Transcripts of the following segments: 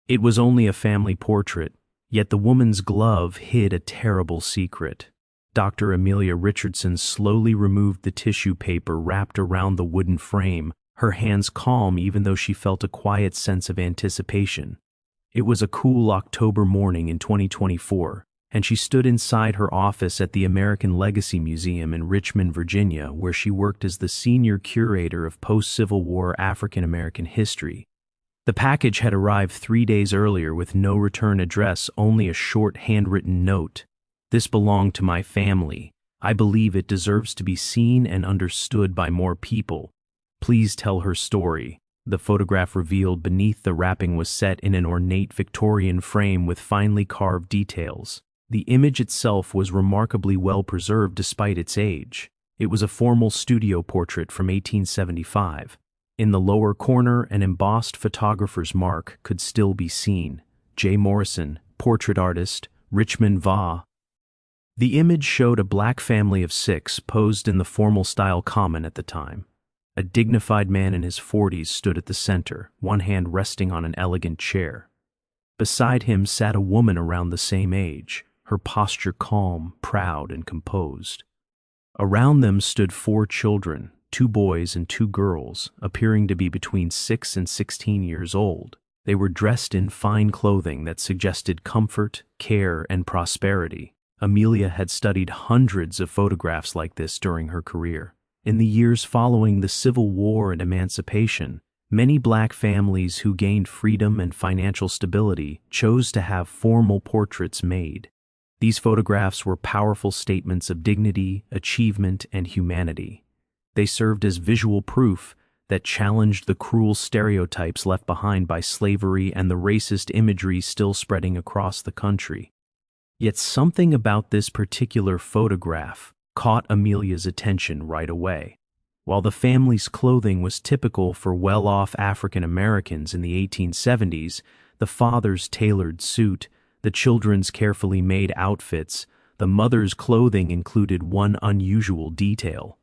It was only a family portrait, yet the woman's glove hid a terrible secret. Dr. Amelia Richardson slowly removed the tissue paper wrapped around the wooden frame, her hands calm even though she felt a quiet sense of anticipation. It was a cool October morning in 2024, and she stood inside her office at the American Legacy Museum in Richmond, Virginia, where she worked as the senior curator of post-Civil War African American history. The package had arrived 3 days earlier with no return address, only a short handwritten note. "This belonged to my family. I believe it deserves to be seen and understood by more people. Please tell her story." The photograph revealed beneath the wrapping was set in an ornate Victorian frame with finely carved details. The image itself was remarkably well preserved despite its age. It was a formal studio portrait from 1875. In the lower corner, an embossed photographer's mark could still be seen. J. Morrison, portrait artist, Richmond, Va. The image showed a black family of 6 posed in the formal style common at the time. A dignified man in his 40s stood at the center, one hand resting on an elegant chair. Beside him sat a woman around the same age, her posture calm, proud, and composed. Around them stood 4 children, 2 boys and 2 girls, appearing to be between 6 and 16 years old. They were dressed in fine clothing that suggested comfort, care, and prosperity. Amelia had studied hundreds of photographs like this during her career. In the years following the Civil War and emancipation, many black families who gained freedom and financial stability chose to have formal portraits made. These photographs were powerful statements of dignity, achievement, and humanity. They served as visual proof that challenged the cruel stereotypes left behind by slavery and the racist imagery still spreading across the country. Yet something about this particular photograph caught Amelia's attention right away. While the family's clothing was typical for well-off African Americans in the 1870s, the father's tailored suit, the children's carefully made outfits, the mother's clothing included one unusual detail.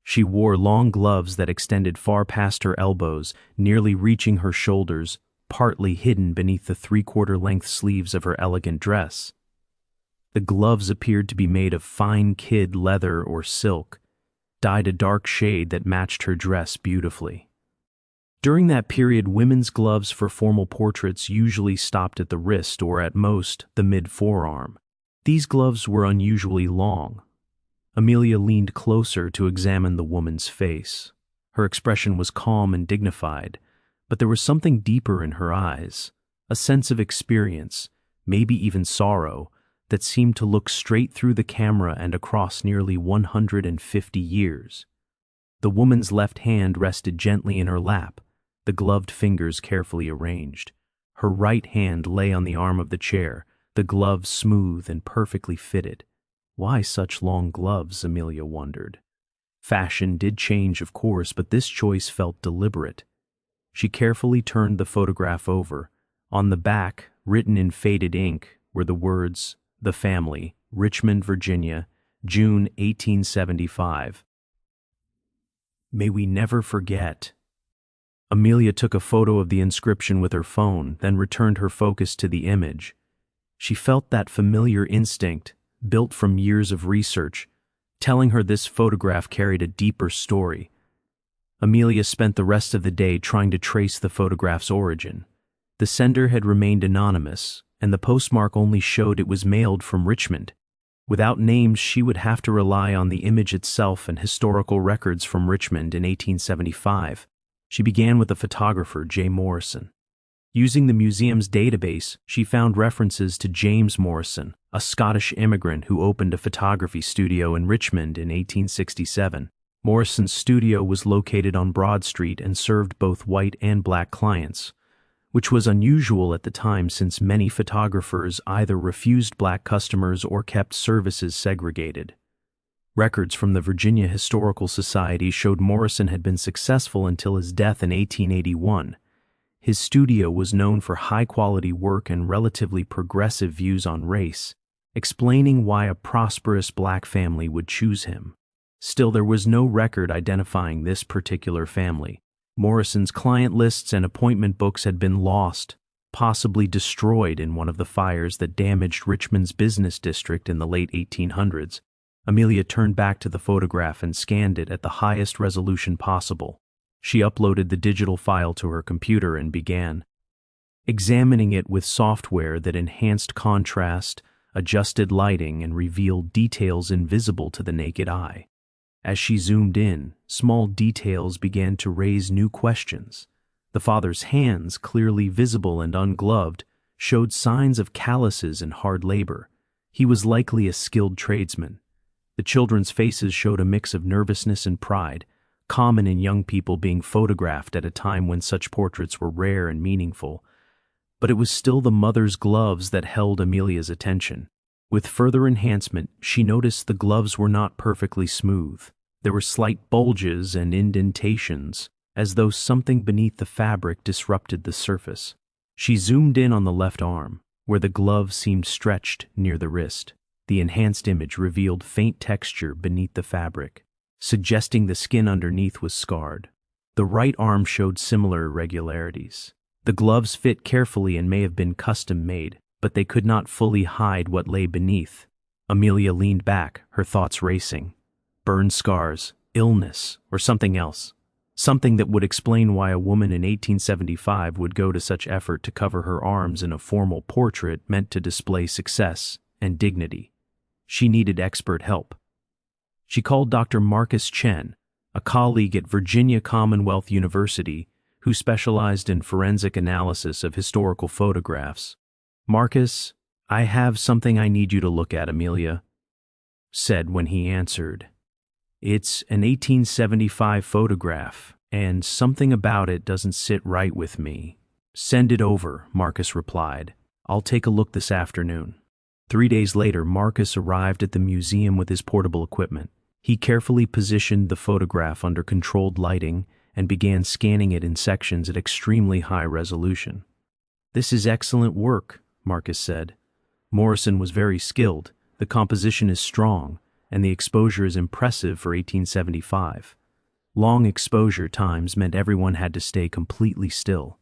She wore long gloves that extended far past her elbows, nearly reaching her shoulders, partly hidden beneath the 3/4 length sleeves of her elegant dress. The gloves appeared to be made of fine kid leather or silk, dyed a dark shade that matched her dress beautifully. During that period, women's gloves for formal portraits usually stopped at the wrist or at most the mid-forearm. These gloves were unusually long. Amelia leaned closer to examine the woman's face. Her expression was calm and dignified, but there was something deeper in her eyes, a sense of experience, maybe even sorrow, that seemed to look straight through the camera and across nearly 150 years. The woman's left hand rested gently in her lap, the gloved fingers carefully arranged. Her right hand lay on the arm of the chair, the glove smooth and perfectly fitted. Why such long gloves, Amelia wondered. Fashion did change, of course, but this choice felt deliberate. She carefully turned the photograph over. On the back, written in faded ink, were the words, "The Family, Richmond, Virginia, June 1875. May we never forget." Amelia took a photo of the inscription with her phone, then returned her focus to the image. She felt that familiar instinct, built from years of research, telling her this photograph carried a deeper story. Amelia spent the rest of the day trying to trace the photograph's origin. The sender had remained anonymous, and the postmark only showed it was mailed from Richmond. Without names, she would have to rely on the image itself and historical records from Richmond in 1875. She began with the photographer, J. Morrison. Using the museum's database, she found references to James Morrison, a Scottish immigrant who opened a photography studio in Richmond in 1867. Morrison's studio was located on Broad Street and served both white and black clients, which was unusual at the time since many photographers either refused black customers or kept services segregated. Records from the Virginia Historical Society showed Morrison had been successful until his death in 1881. His studio was known for high-quality work and relatively progressive views on race, explaining why a prosperous black family would choose him. Still, there was no record identifying this particular family. Morrison's client lists and appointment books had been lost, possibly destroyed in one of the fires that damaged Richmond's business district in the late 1800s. Amelia turned back to the photograph and scanned it at the highest resolution possible. She uploaded the digital file to her computer and began examining it with software that enhanced contrast, adjusted lighting, and revealed details invisible to the naked eye. As she zoomed in, small details began to raise new questions. The father's hands, clearly visible and ungloved, showed signs of calluses and hard labor. He was likely a skilled tradesman. The children's faces showed a mix of nervousness and pride, common in young people being photographed at a time when such portraits were rare and meaningful. But it was still the mother's gloves that held Amelia's attention. With further enhancement, she noticed the gloves were not perfectly smooth. There were slight bulges and indentations, as though something beneath the fabric disrupted the surface. She zoomed in on the left arm, where the glove seemed stretched near the wrist. The enhanced image revealed faint texture beneath the fabric, suggesting the skin underneath was scarred. The right arm showed similar irregularities. The gloves fit carefully and may have been custom-made, but they could not fully hide what lay beneath. Amelia leaned back, her thoughts racing. Burn scars, illness, or something else. Something that would explain why a woman in 1875 would go to such effort to cover her arms in a formal portrait meant to display success and dignity. She needed expert help. She called Dr. Marcus Chen, a colleague at Virginia Commonwealth University, who specialized in forensic analysis of historical photographs. "Marcus, I have something I need you to look at," Amelia said when he answered. "It's an 1875 photograph, and something about it doesn't sit right with me." "Send it over," Marcus replied. "I'll take a look this afternoon." 3 days later, Marcus arrived at the museum with his portable equipment. He carefully positioned the photograph under controlled lighting and began scanning it in sections at extremely high resolution. "This is excellent work," Marcus said. "Morrison was very skilled, the composition is strong, and the exposure is impressive for 1875. Long exposure times meant everyone had to stay completely still."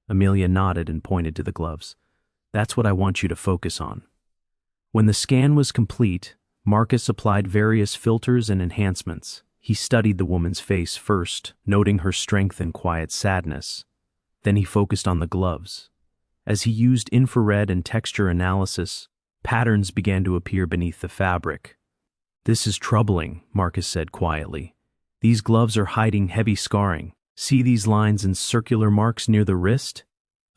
Amelia nodded and pointed to the gloves. "That's what I want you to focus on." When the scan was complete, Marcus applied various filters and enhancements. He studied the woman's face first, noting her strength and quiet sadness. Then he focused on the gloves. As he used infrared and texture analysis, patterns began to appear beneath the fabric. "This is troubling," Marcus said quietly. "These gloves are hiding heavy scarring. See these lines and circular marks near the wrist?"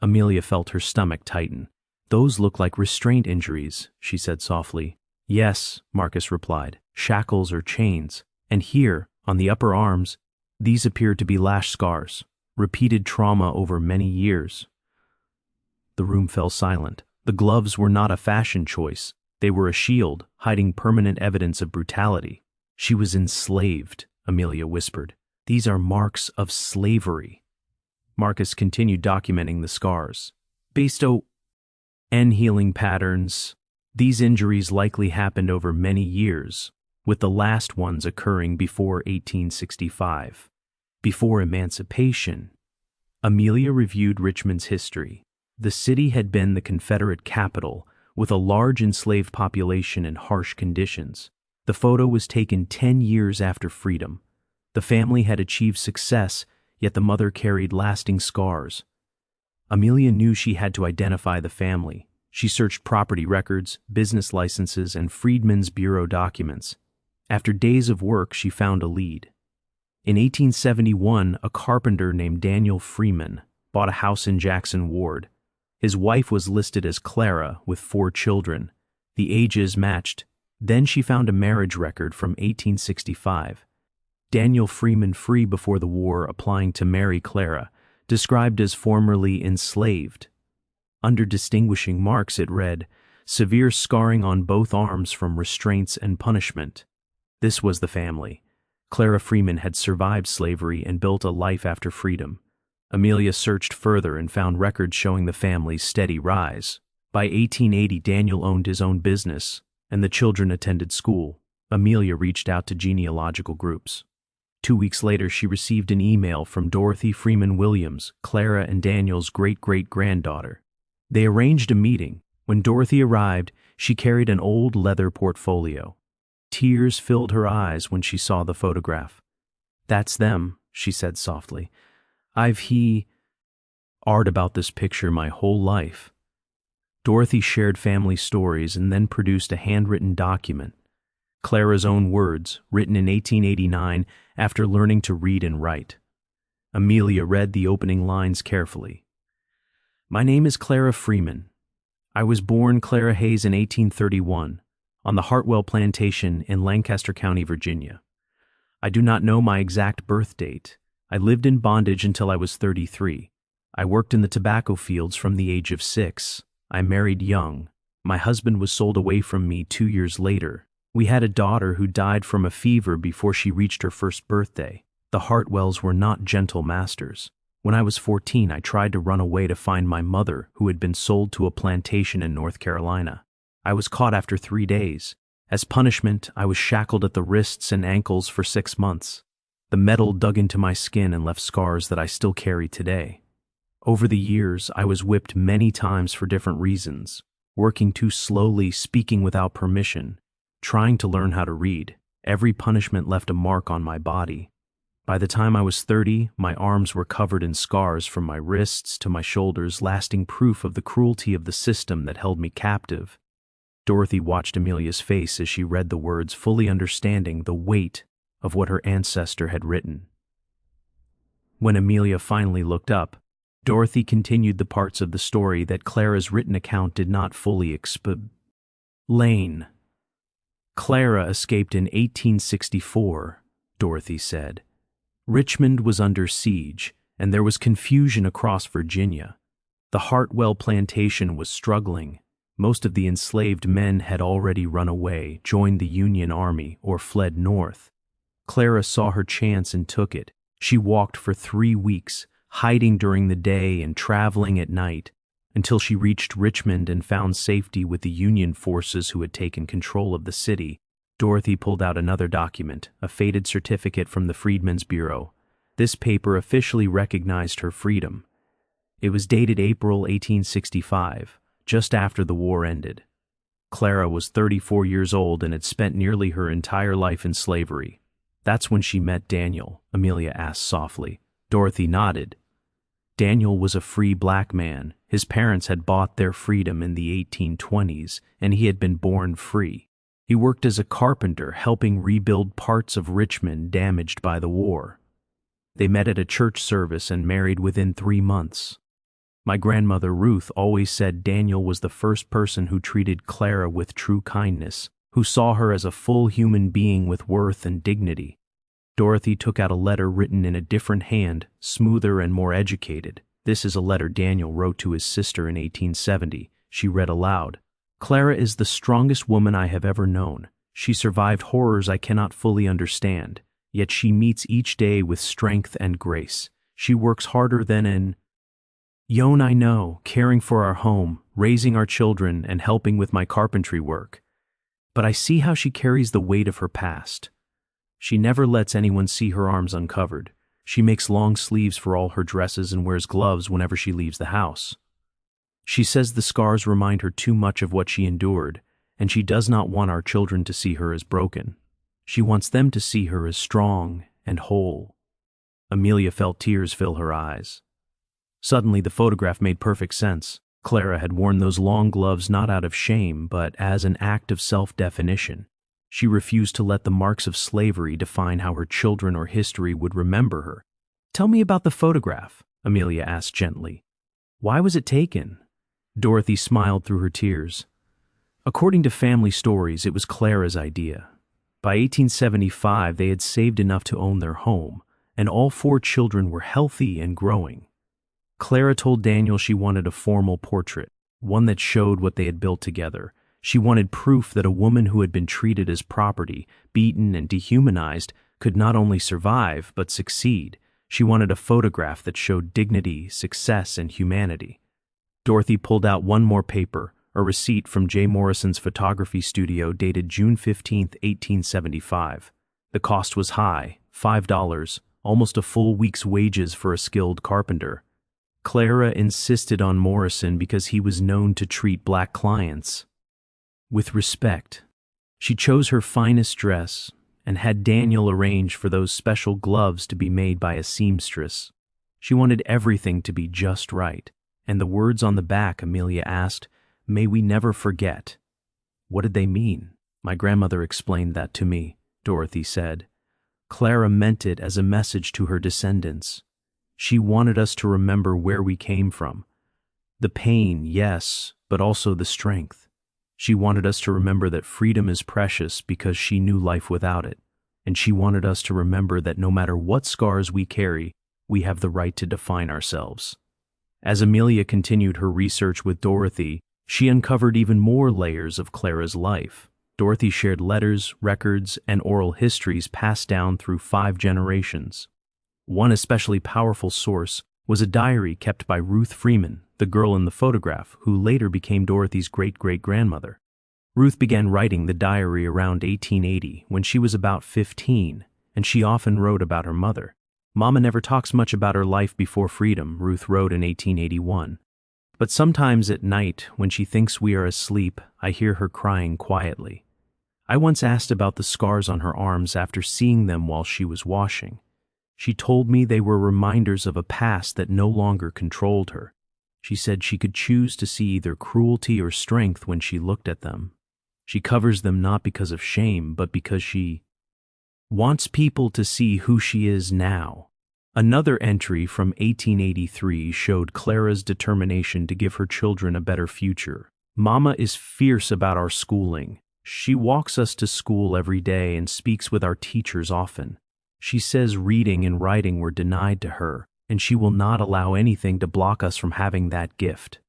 Amelia felt her stomach tighten. "Those look like restraint injuries," she said softly. "Yes," Marcus replied, "shackles or chains. And here, on the upper arms, these appear to be lash scars, repeated trauma over many years." The room fell silent. The gloves were not a fashion choice. They were a shield, hiding permanent evidence of brutality. "She was enslaved," Amelia whispered. "These are marks of slavery." Marcus continued documenting the scars. Based on healing patterns, these injuries likely happened over many years, with the last ones occurring before 1865, before emancipation. Amelia reviewed Richmond's history. The city had been the Confederate capital, with a large enslaved population and harsh conditions. The photo was taken 10 years after freedom. The family had achieved success, yet the mother carried lasting scars. Amelia knew she had to identify the family. She searched property records, business licenses, and Freedmen's Bureau documents. After days of work, she found a lead. In 1871, a carpenter named Daniel Freeman bought a house in Jackson Ward. His wife was listed as Clara with 4 children. The ages matched. Then she found a marriage record from 1865. Daniel Freeman, free before the war, applying to marry Clara, described as formerly enslaved. Under distinguishing marks it read, "Severe scarring on both arms from restraints and punishment." This was the family. Clara Freeman had survived slavery and built a life after freedom. Amelia searched further and found records showing the family's steady rise. By 1880, Daniel owned his own business, and the children attended school. Amelia reached out to genealogical groups. 2 weeks later, she received an email from Dorothy Freeman Williams, Clara and Daniel's great-great-granddaughter. They arranged a meeting. When Dorothy arrived, she carried an old leather portfolio. Tears filled her eyes when she saw the photograph. "That's them," she said softly. "I've art about this picture my whole life." Dorothy shared family stories and then produced a handwritten document. Clara's own words, written in 1889 after learning to read and write. Amelia read the opening lines carefully. "My name is Clara Freeman. I was born Clara Hayes in 1831 on the Hartwell Plantation in Lancaster County, Virginia. I do not know my exact birth date. I lived in bondage until I was 33. I worked in the tobacco fields from the age of 6. I married young. My husband was sold away from me 2 years later. We had a daughter who died from a fever before she reached her first birthday. The Hartwells were not gentle masters. When I was 14, I tried to run away to find my mother, who had been sold to a plantation in North Carolina. I was caught after 3 days. As punishment, I was shackled at the wrists and ankles for 6 months. The metal dug into my skin and left scars that I still carry today. Over the years, I was whipped many times for different reasons, working too slowly, speaking without permission, trying to learn how to read. Every punishment left a mark on my body. By the time I was 30, my arms were covered in scars from my wrists to my shoulders, lasting proof of the cruelty of the system that held me captive." Dorothy watched Amelia's face as she read the words, fully understanding the weight of what her ancestor had written. When Amelia finally looked up, Dorothy continued the parts of the story that Clara's written account did not fully explain. "Clara escaped in 1864, Dorothy said. Richmond was under siege, and there was confusion across Virginia. The Hartwell plantation was struggling. Most of the enslaved men had already run away, joined the Union Army, or fled north. Clara saw her chance and took it. She walked for 3 weeks, hiding during the day and traveling at night, until she reached Richmond and found safety with the Union forces who had taken control of the city." Dorothy pulled out another document, a faded certificate from the Freedmen's Bureau. This paper officially recognized her freedom. It was dated April 1865, just after the war ended. Clara was 34 years old and had spent nearly her entire life in slavery. "That's when she met Daniel?" Amelia asked softly. Dorothy nodded. Daniel was a free black man. His parents had bought their freedom in the 1820s, and he had been born free. He worked as a carpenter, helping rebuild parts of Richmond damaged by the war. They met at a church service and married within 3 months. My grandmother Ruth always said Daniel was the first person who treated Clara with true kindness, who saw her as a full human being with worth and dignity. Dorothy took out a letter written in a different hand, smoother and more educated. "This is a letter Daniel wrote to his sister in 1870. She read aloud. "Clara is the strongest woman I have ever known. She survived horrors I cannot fully understand, yet she meets each day with strength and grace. She works harder than an Yon I know, caring for our home, raising our children, and helping with my carpentry work. But I see how she carries the weight of her past. She never lets anyone see her arms uncovered. She makes long sleeves for all her dresses and wears gloves whenever she leaves the house. She says the scars remind her too much of what she endured, and she does not want our children to see her as broken. She wants them to see her as strong and whole." Amelia felt tears fill her eyes. Suddenly the photograph made perfect sense. Clara had worn those long gloves not out of shame, but as an act of self-definition. She refused to let the marks of slavery define how her children or history would remember her. "Tell me about the photograph," Amelia asked gently. "Why was it taken?" Dorothy smiled through her tears. According to family stories, it was Clara's idea. By 1875, they had saved enough to own their home, and all 4 children were healthy and growing. Clara told Daniel she wanted a formal portrait, one that showed what they had built together. She wanted proof that a woman who had been treated as property, beaten and dehumanized, could not only survive but succeed. She wanted a photograph that showed dignity, success, and humanity. Dorothy pulled out one more paper, a receipt from J. Morrison's photography studio dated June 15, 1875. The cost was high, $5, almost a full week's wages for a skilled carpenter. Clara insisted on Morrison because he was known to treat black clients with respect. She chose her finest dress and had Daniel arrange for those special gloves to be made by a seamstress. She wanted everything to be just right, and the words on the back, Amelia asked, "May we never forget." What did they mean? My grandmother explained that to me, Dorothy said. Clara meant it as a message to her descendants. She wanted us to remember where we came from. The pain, yes, but also the strength. She wanted us to remember that freedom is precious because she knew life without it. And she wanted us to remember that no matter what scars we carry, we have the right to define ourselves. As Amelia continued her research with Dorothy, she uncovered even more layers of Clara's life. Dorothy shared letters, records, and oral histories passed down through 5 generations. One especially powerful source was a diary kept by Ruth Freeman, the girl in the photograph, who later became Dorothy's great-great-grandmother. Ruth began writing the diary around 1880 when she was about 15, and she often wrote about her mother. "Mama never talks much about her life before freedom," Ruth wrote in 1881. "But sometimes at night, when she thinks we are asleep, I hear her crying quietly. I once asked about the scars on her arms after seeing them while she was washing. She told me they were reminders of a past that no longer controlled her. She said she could choose to see either cruelty or strength when she looked at them. She covers them not because of shame, but because she wants people to see who she is now." Another entry from 1883 showed Clara's determination to give her children a better future. "Mama is fierce about our schooling. She walks us to school every day and speaks with our teachers often. She says reading and writing were denied to her, and she will not allow anything to block us from having that gift.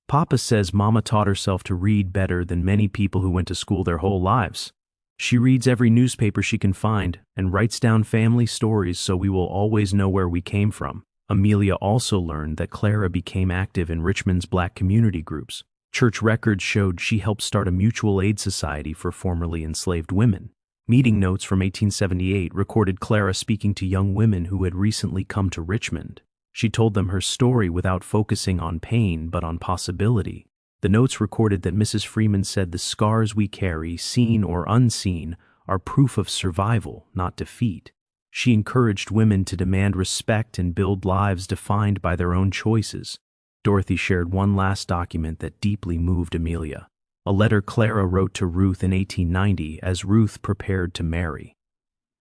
Papa says Mama taught herself to read better than many people who went to school their whole lives. She reads every newspaper she can find and writes down family stories so we will always know where we came from." Amelia also learned that Clara became active in Richmond's black community groups. Church records showed she helped start a mutual aid society for formerly enslaved women. Meeting notes from 1878 recorded Clara speaking to young women who had recently come to Richmond. She told them her story without focusing on pain but on possibility. The notes recorded that Mrs. Freeman said the scars we carry, seen or unseen, are proof of survival, not defeat. She encouraged women to demand respect and build lives defined by their own choices. Dorothy shared one last document that deeply moved Amelia. A letter Clara wrote to Ruth in 1890 as Ruth prepared to marry.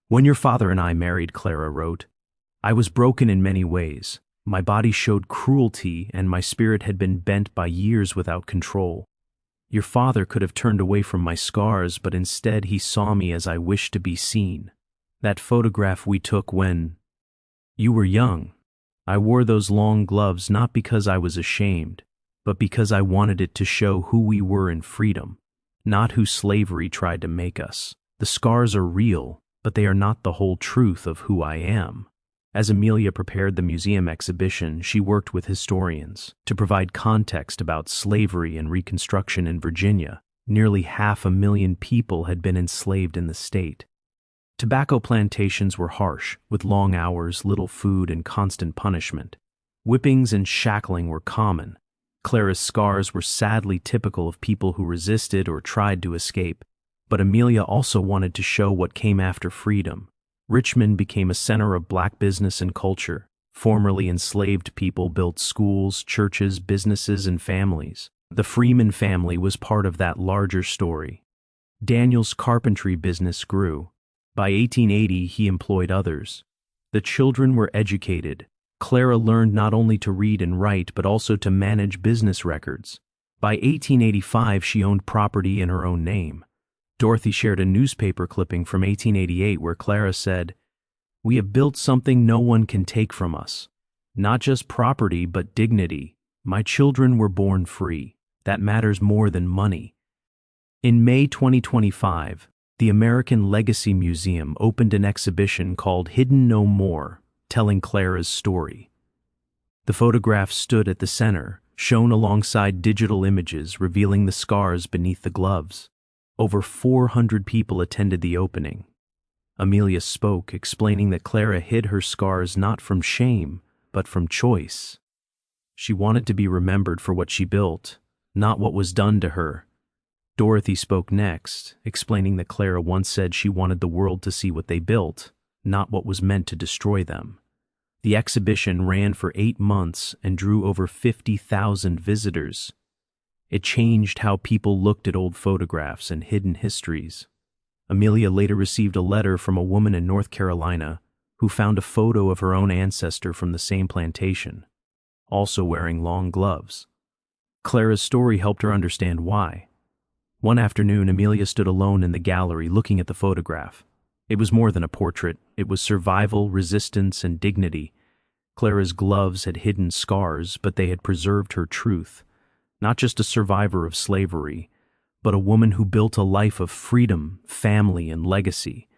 "When your father and I married," Clara wrote, "I was broken in many ways. My body showed cruelty and my spirit had been bent by years without control. Your father could have turned away from my scars, but instead he saw me as I wished to be seen. That photograph we took when you were young, I wore those long gloves not because I was ashamed, but because I wanted it to show who we were in freedom, not who slavery tried to make us. The scars are real, but they are not the whole truth of who I am." As Amelia prepared the museum exhibition, she worked with historians to provide context about slavery and Reconstruction in Virginia. Nearly 500,000 people had been enslaved in the state. Tobacco plantations were harsh, with long hours, little food, and constant punishment. Whippings and shackling were common. Clara's scars were sadly typical of people who resisted or tried to escape, but Amelia also wanted to show what came after freedom. Richmond became a center of black business and culture. Formerly enslaved people built schools, churches, businesses, and families. The Freeman family was part of that larger story. Daniel's carpentry business grew. By 1880, he employed others. The children were educated. Clara learned not only to read and write, but also to manage business records. By 1885, she owned property in her own name. Dorothy shared a newspaper clipping from 1888 where Clara said, "We have built something no one can take from us. Not just property, but dignity. My children were born free. That matters more than money." In May 2025, the American Legacy Museum opened an exhibition called Hidden No More, telling Clara's story. The photograph stood at the center, shown alongside digital images revealing the scars beneath the gloves. Over 400 people attended the opening. Amelia spoke, explaining that Clara hid her scars not from shame, but from choice. She wanted to be remembered for what she built, not what was done to her. Dorothy spoke next, explaining that Clara once said she wanted the world to see what they built, not what was meant to destroy them. The exhibition ran for 8 months and drew over 50,000 visitors. It changed how people looked at old photographs and hidden histories. Amelia later received a letter from a woman in North Carolina who found a photo of her own ancestor from the same plantation, also wearing long gloves. Clara's story helped her understand why. One afternoon, Amelia stood alone in the gallery looking at the photograph. It was more than a portrait. It was survival, resistance, and dignity. Clara's gloves had hidden scars, but they had preserved her truth. Not just a survivor of slavery, but a woman who built a life of freedom, family, and legacy.